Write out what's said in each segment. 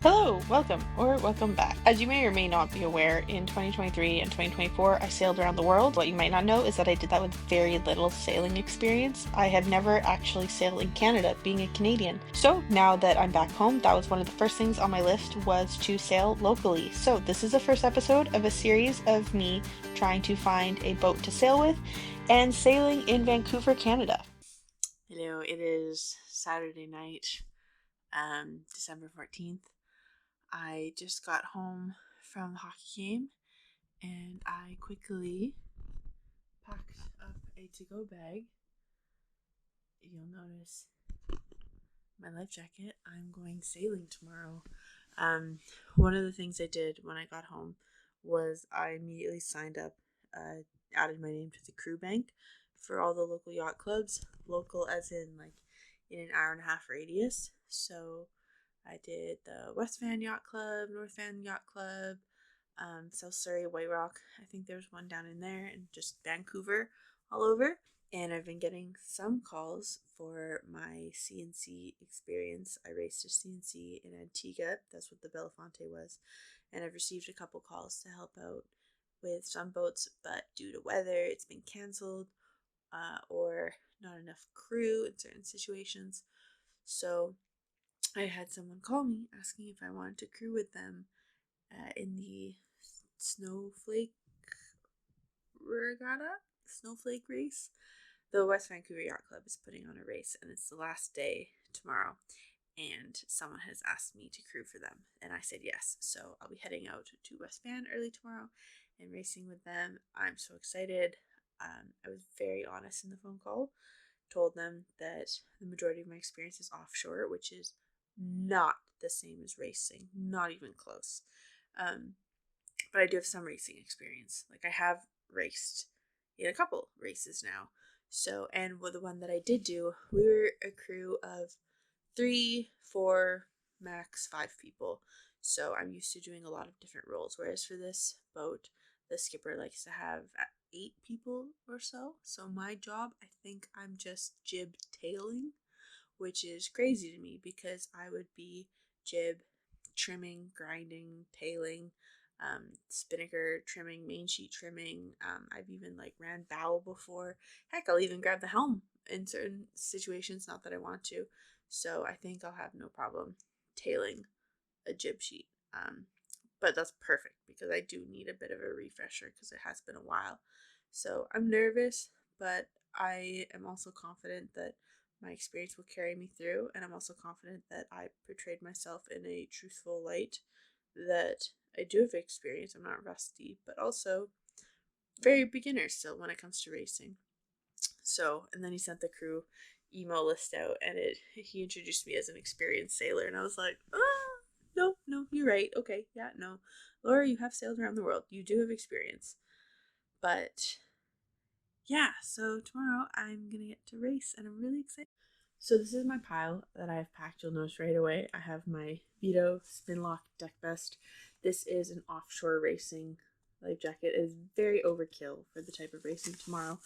Hello, welcome, or welcome back. As you may or may not be aware, in 2023 and 2024, I sailed around the world. What you might not know is that I did that with very little sailing experience. I had never actually sailed in Canada, being a Canadian. So now that I'm back home, that was one of the first things on my list was to sail locally. So this is the first episode of a series of me trying to find a boat to sail with and sailing in Vancouver, Canada. Hello, it is Saturday night, December 14th. I just got home from the hockey game and I quickly packed up a to-go bag. You'll notice my life jacket. I'm going sailing tomorrow. One of the things I did when I got home was I immediately signed up, added my name to the crew bank for all the local yacht clubs. Local as in like in an hour and a half radius. So I did the West Van Yacht Club, North Van Yacht Club, South Surrey, White Rock. I think there's one down in there, and just Vancouver all over. And I've been getting some calls for my CNC experience. I raced a CNC in Antigua. That's what the Belafonte was. And I've received a couple calls to help out with some boats, but due to weather, it's been canceled or not enough crew in certain situations. So I had someone call me asking if I wanted to crew with them in the snowflake race. The West Vancouver Yacht Club is putting on a race, and it's the last day tomorrow. And someone has asked me to crew for them, and I said yes. So I'll be heading out to West Van early tomorrow and racing with them. I'm so excited. I was very honest in the phone call. Told them that the majority of my experience is offshore, which is not the same as racing, not even close. But I do have some racing experience. Like I have raced in a couple races now. So, and with the one that I did do, we were a crew of 3, 4, max 5 people. So I'm used to doing a lot of different roles. Whereas for this boat, the skipper likes to have 8 people or so. So my job, I think I'm just jib tailing, which is crazy to me because I would be jib trimming, grinding, tailing, spinnaker trimming, main sheet trimming. I've even like ran bow before. Heck, I'll even grab the helm in certain situations, not that I want to. So I think I'll have no problem tailing a jib sheet. But that's perfect because I do need a bit of a refresher because it has been a while. So I'm nervous, but I am also confident that my experience will carry me through, and I'm also confident that I portrayed myself in a truthful light, that I do have experience. I'm not rusty, but also very beginner still when it comes to racing. So, and then he sent the crew email list out, and he introduced me as an experienced sailor, and I was like, no, you're right. Okay, yeah, no, Laura, you have sailed around the world. You do have experience, but yeah. So tomorrow I'm gonna get to race, and I'm really excited. So this is my pile that I've packed. You'll notice right away. I have my Vito Spinlock deck vest. This is an offshore racing life jacket. It is very overkill for the type of racing tomorrow.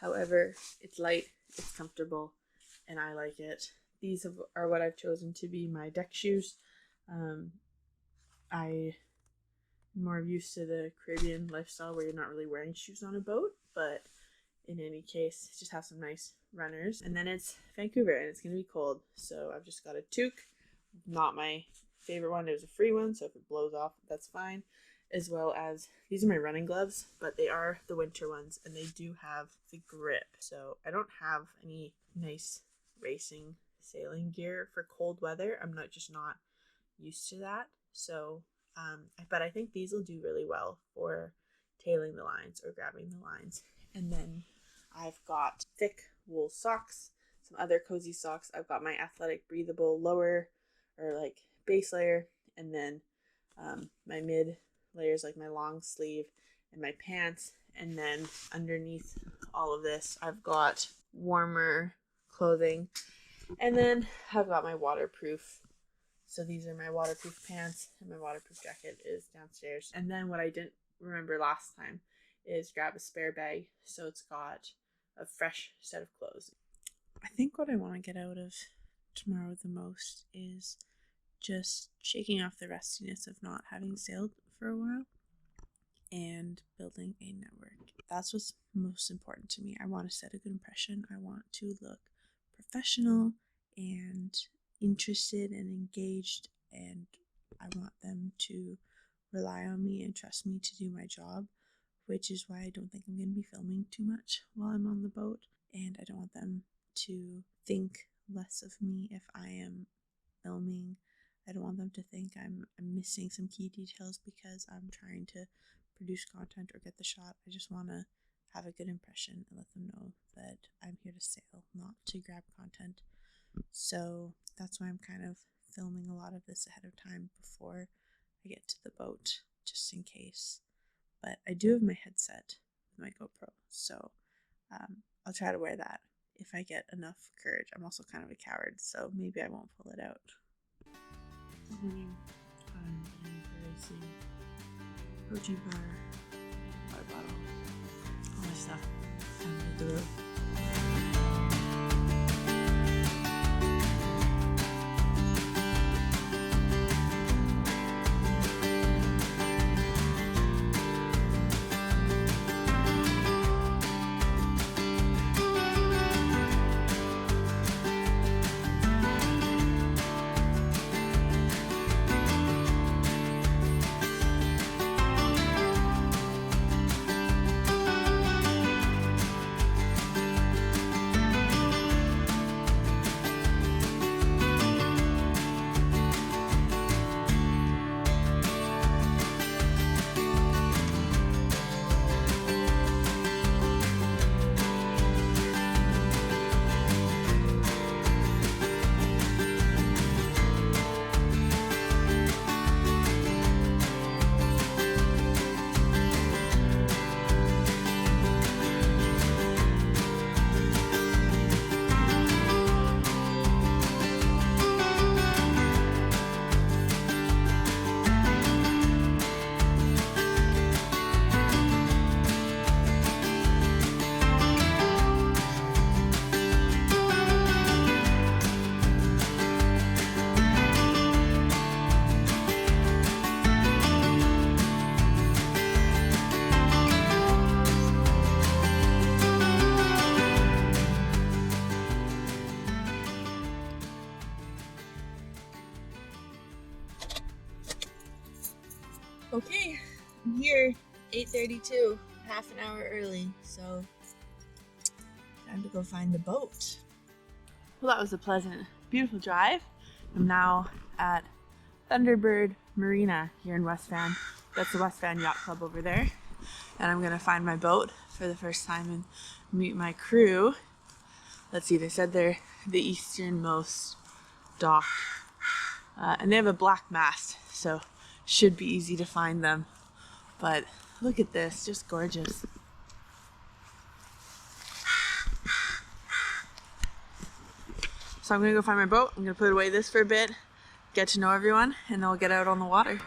However, it's light, it's comfortable, and I like it. These are what I've chosen to be my deck shoes. I'm more used to the Caribbean lifestyle where you're not really wearing shoes on a boat, but in any case, just have some nice runners. And then it's Vancouver and it's going to be cold. So I've just got a toque, not my favorite one. It was a free one, so if it blows off, that's fine. As well as, these are my running gloves, but they are the winter ones and they do have the grip. So I don't have any nice racing sailing gear for cold weather. I'm not used to that. So, but I think these will do really well for tailing the lines or grabbing the lines. And then I've got thick wool socks, some other cozy socks. I've got my athletic breathable lower or like base layer, and then my mid layers like my long sleeve and my pants. And then underneath all of this, I've got warmer clothing. And then I've got my waterproof. So these are my waterproof pants, and my waterproof jacket is downstairs. And then what I didn't remember last time is grab a spare bag so it's got a fresh set of clothes. I think what I want to get out of tomorrow the most is just shaking off the rustiness of not having sailed for a while and building a network. That's what's most important to me. I want to set a good impression. I want to look professional and interested and engaged, and I want them to rely on me and trust me to do my job, which is why I don't think I'm going to be filming too much while I'm on the boat, and I don't want them to think less of me if I am filming. I don't want them to think I'm missing some key details because I'm trying to produce content or get the shot. I just want to have a good impression and let them know that I'm here to sail, not to grab content. So that's why I'm kind of filming a lot of this ahead of time before I get to the boat, just in case. But I do have my headset with my GoPro, so I'll try to wear that if I get enough courage. I'm also kind of a coward, so maybe I won't pull it out. Morning, I'm embracing protein bar, water bottle, all my stuff. Time to hit the road. Okay, I'm here, 8:32, half an hour early, so time to go find the boat. Well, that was a pleasant, beautiful drive. I'm now at Thunderbird Marina here in West Van. That's the West Van Yacht Club over there. And I'm gonna find my boat for the first time and meet my crew. Let's see, they said they're the easternmost dock. And they have a black mast, so should be easy to find them. But look at this, just gorgeous. So I'm gonna go find my boat. I'm gonna put away this for a bit, get to know everyone, and then we'll get out on the water.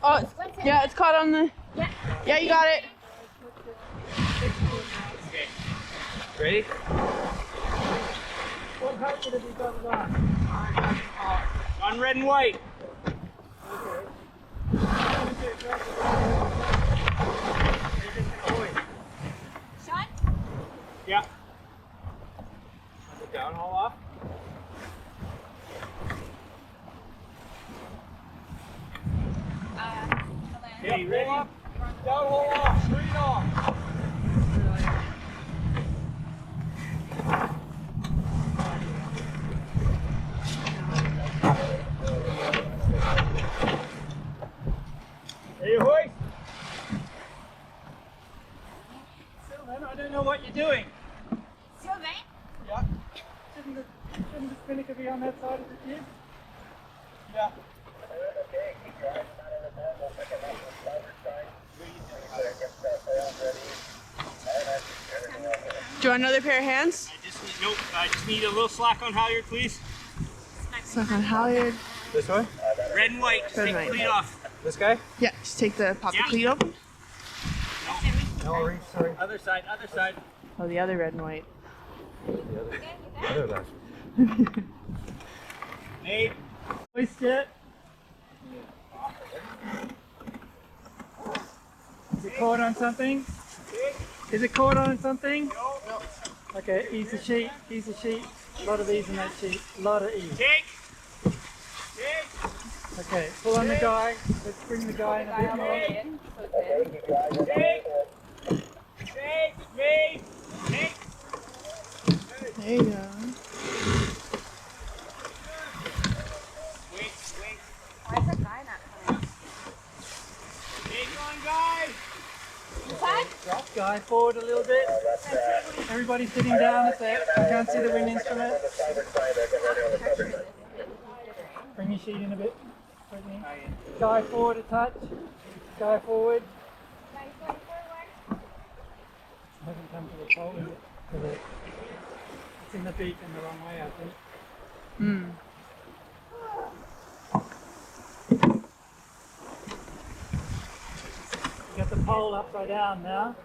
Oh, yeah, it's caught on the... Yeah, you got it. Okay. Ready? What outfit have you got it on? On red and white. Okay. Sean? Yeah. Put down, haul off. Okay, ready? Down, haul off, straight off. Hey, hoist. Sylvan, I don't know what you're doing. Sylvain? Yeah. Shouldn't the spinnaker be on that side of the jib? Yeah. Okay, keep driving. Do you want another pair of hands? I just need a little slack on halyard, please. Slack on halyard. This one? Red and white. Just Red take and the white. cleat off. This guy? Yeah, just take the pop the cleat open. No, sorry. Other side, other side. Oh, the other red and white. The other left. Nate, hoist it. Is it caught on something? Is it caught on something? No. Okay, ease the sheet, ease the sheet. A lot of ease in that sheet, a lot of ease. Take. Okay, pull on the guy. Let's bring the guy in a bit more. Take. There you go. Wait. Why is that guy not coming? Take on, guy. What? Drop guy forward a little bit. Everybody sitting down at that. I can't see the wind instrument. Bring your sheet in a bit. Guy forward a touch. Guy forward. Guys going forward? Hasn't come to the pole, is it? It's in the beak in the wrong way, I think. You got the pole upside down now.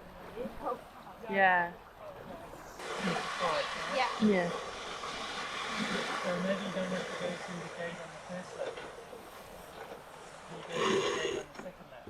Yeah. Yeah. Yeah. So maybe you don't have to go through the gate on the first lap. You go through the gate on the second lap.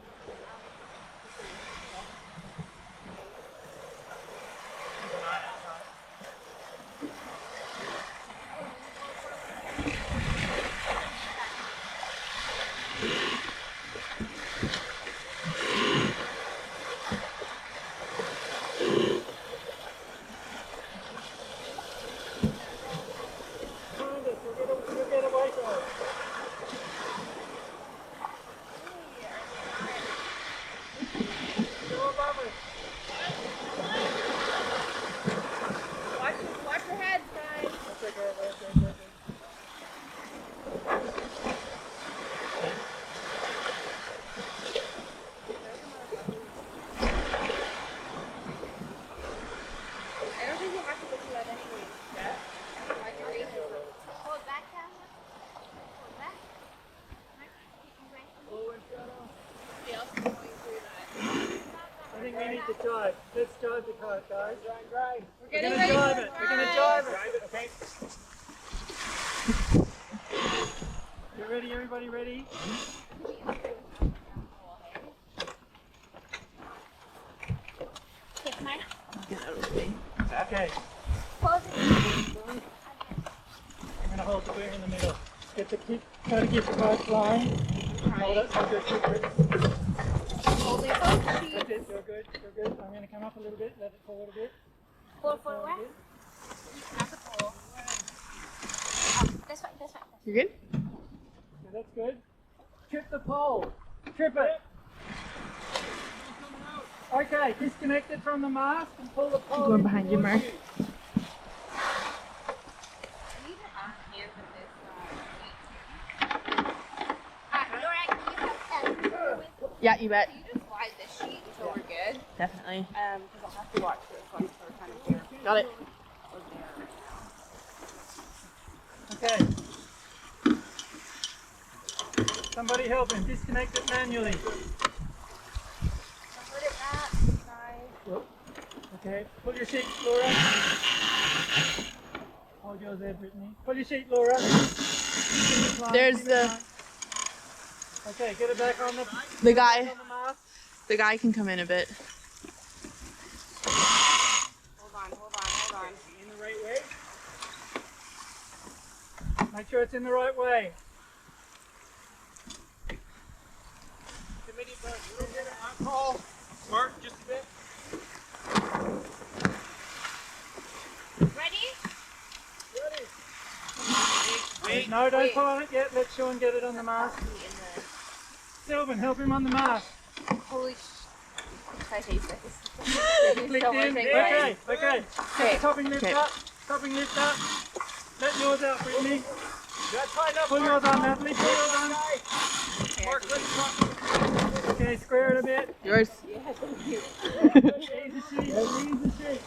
jibe. Let's jibe the kite, guys. We're We're getting gonna ready jibe for it. We're gonna jibe it. Okay. You ready? Everybody ready? Take mine. Okay. Close it. I'm gonna hold the boom in the middle. Get the kick. Try to get the kite flying. Hold it. Hold your kick. Hold it. That's it. You're good. You're good. I'm gonna come up a little bit. Let it fall a bit. Pull forward. Not the pull. This way. This way. You good? Yeah, that's good. Trip the pole. Trip it. Okay, disconnect it from the mast and pull the pole. Going in behind you, towards Mark. Yeah, you bet. You just slide this sheet until we're good. Definitely. Because I'll have to watch this one so we're kind of here. Got it. Okay. Somebody help him. Disconnect it manually. Okay. Pull your sheet, Laura. Hold yours there, Brittany. Pull your sheet, Laura. There's the Okay, get it back on the guy. on the mast. The guy can come in a bit. Hold on. In the right way. Make sure it's in the right way. Committee, but we'll get it on call. Mark, just a bit. Ready? Wait. No, don't pull on it yet. Let Sean get it on the mast. Sylvan, help him on the mast. Holy I hate this. Click in. Okay. Okay. Topping lift Okay. up. Topping lift up. Let yours out, Brittany. Pull yours on, Natalie. Pull yours on. Mark, let's talk. Okay, square it a bit. Yours. Easy sheet. Easy sheet.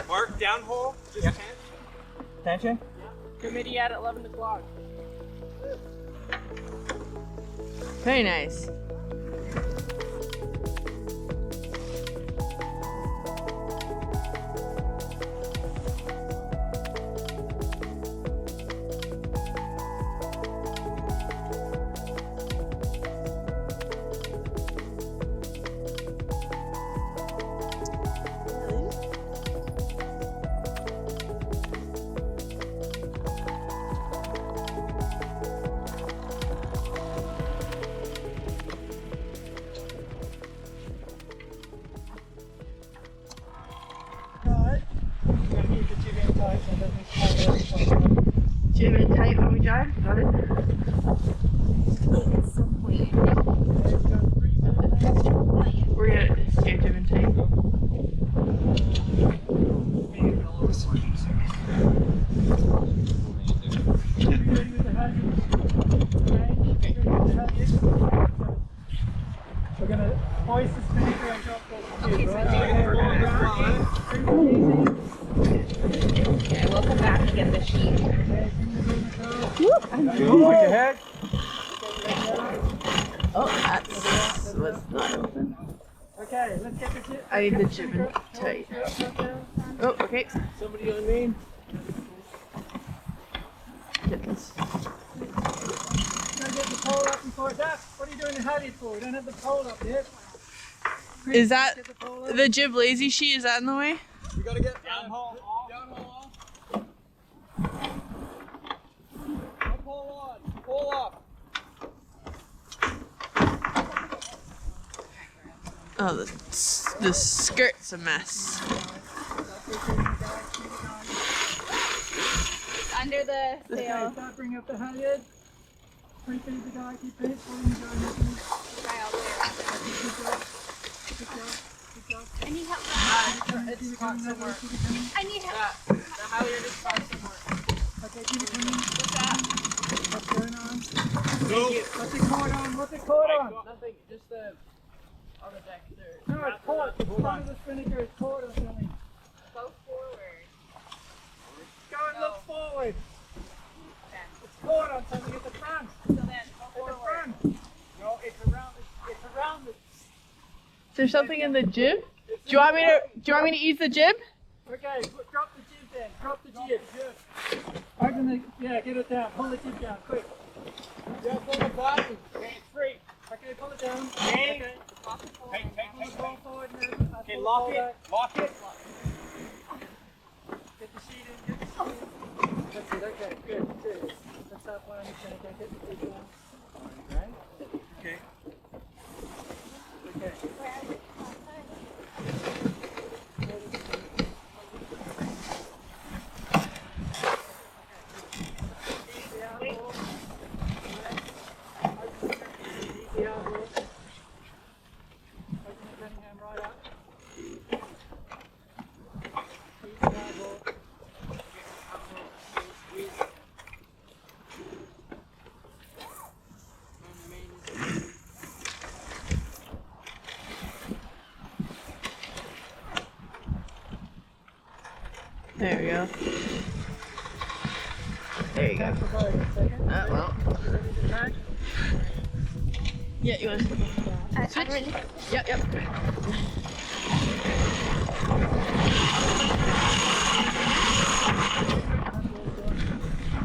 Mark, down hole. Just 10. Tension. Committee at 11 o'clock. Very nice. Right. You're going to keep the jib in tight so it doesn't slide out. Jib it tight when we drive. Got it. We're gonna yeah, jib and tight. Ready with the we're going to hoist the spinnaker and drop the jib, Okay, we'll come back and get the sheet. Put your head. Oh, that was not open. Okay, let's get the jib. I need the jib and tight. Oh, okay. Somebody on me? Get this. Gotta get the pole up before that. What are you doing the hattie for? We don't have the pole up yet. Is that Get the pole up. the jib lazy sheet? Is that in the way? We gotta get down hole off. Down hole off. No pole on. Pole off. Oh, the skirt's a mess. Under the Okay, sail. start bring up the halyard. Pre-feed the guy, keep it, pulling the guy, nothing. Good job. I need help. It's caught somewhere. I need help. The halyard is caught somewhere. Okay, keep it coming. What's that? What's going on? Go. What's it caught on? What's it caught on? Nothing, just the on the deck there. No, it's caught. The front of the spinnaker is caught on something. Go forward. Go and look forward. It's caught on something at the front. So then, go At the forward. front. No, it's around the there something in the jib? Do you want me to ease the jib? Okay, drop the jib then. Drop the jib. Open the, yeah, get it down. Pull the jib down, quick. Yeah, pull the button. Okay, it's free. Okay, pull it down. Okay. Okay. Take. Pull forward and Okay, lock it. Lock it. Get the sheet in, get the sheet in. That's it, okay, good. Let's start one. Okay, get the jib down. Right? Okay. Okay. There we go. There you go. Well. Yeah, you want to switch? Yep.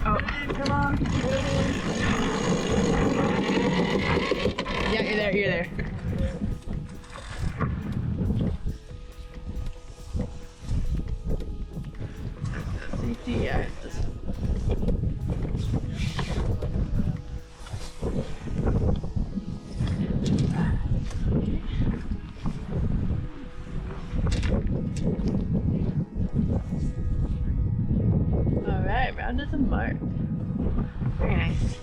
Oh, come on. Yeah, you're there. Safety, yeah. Alright, round to the mark. Very nice.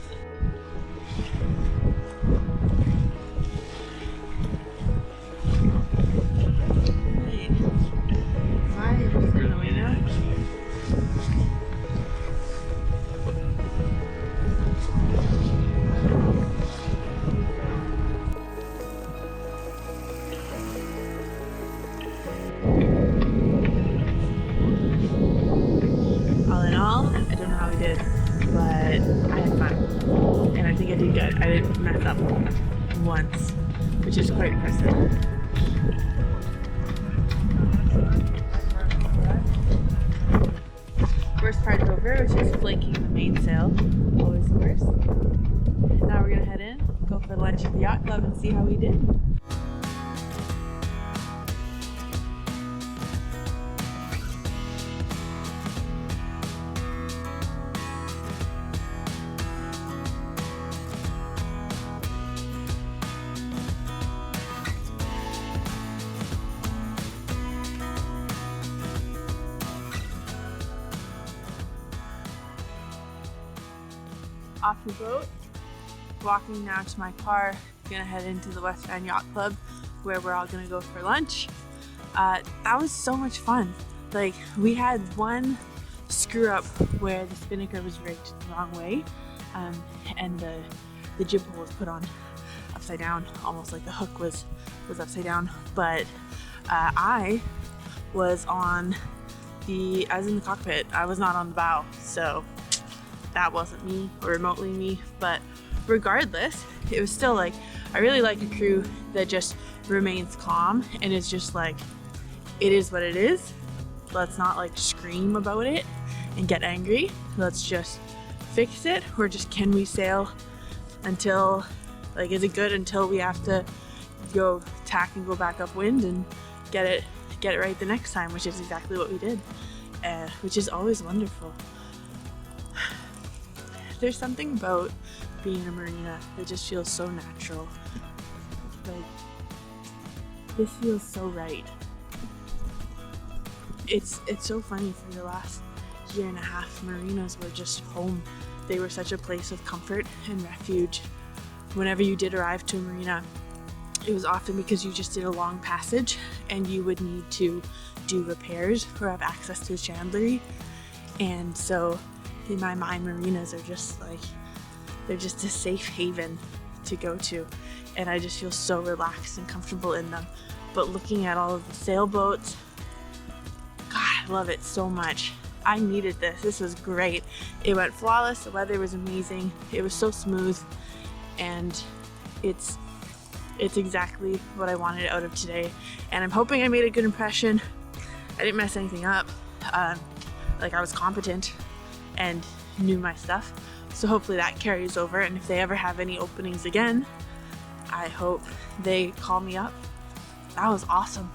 All in all, I don't know how we did, but I had fun. And I think I did good. I didn't mess up once, which is quite impressive. Worst part's over, which is flanking the mainsail. Always the worst. Now we're gonna head in, go for lunch at the yacht club and see how we did. Off the boat, walking now to my car, gonna head into the West Van Yacht Club where we're all gonna go for lunch. That was so much fun. Like, we had one screw up where the spinnaker was rigged the wrong way, and the jib pole was put on upside down, almost like the hook was upside down. But I was in the cockpit. I was not on the bow, so that wasn't me or remotely me. But regardless, it was still like, I really like a crew that just remains calm and is just like, it is what it is. Let's not like scream about it and get angry. Let's just fix it. Or just, can we sail until, like, is it good until we have to go tack and go back upwind and get it right the next time, which is exactly what we did, which is always wonderful. There's something about being in a marina that just feels so natural. Like, this feels so right. It's so funny, for the last year and a half, marinas were just home. They were such a place of comfort and refuge. Whenever you did arrive to a marina, it was often because you just did a long passage and you would need to do repairs or have access to a chandlery. And so in my mind, marinas are just like, they're just a safe haven to go to, and I just feel so relaxed and comfortable in them. But looking at all of the sailboats, God, I love it so much. I needed this. This was great. It went flawless. The weather was amazing. It was so smooth, and it's It's exactly what I wanted out of today, and I'm hoping I made a good impression. I didn't mess anything up. Like, I was competent and knew my stuff, so hopefully that carries over, and if they ever have any openings again, I hope they call me up. That was awesome.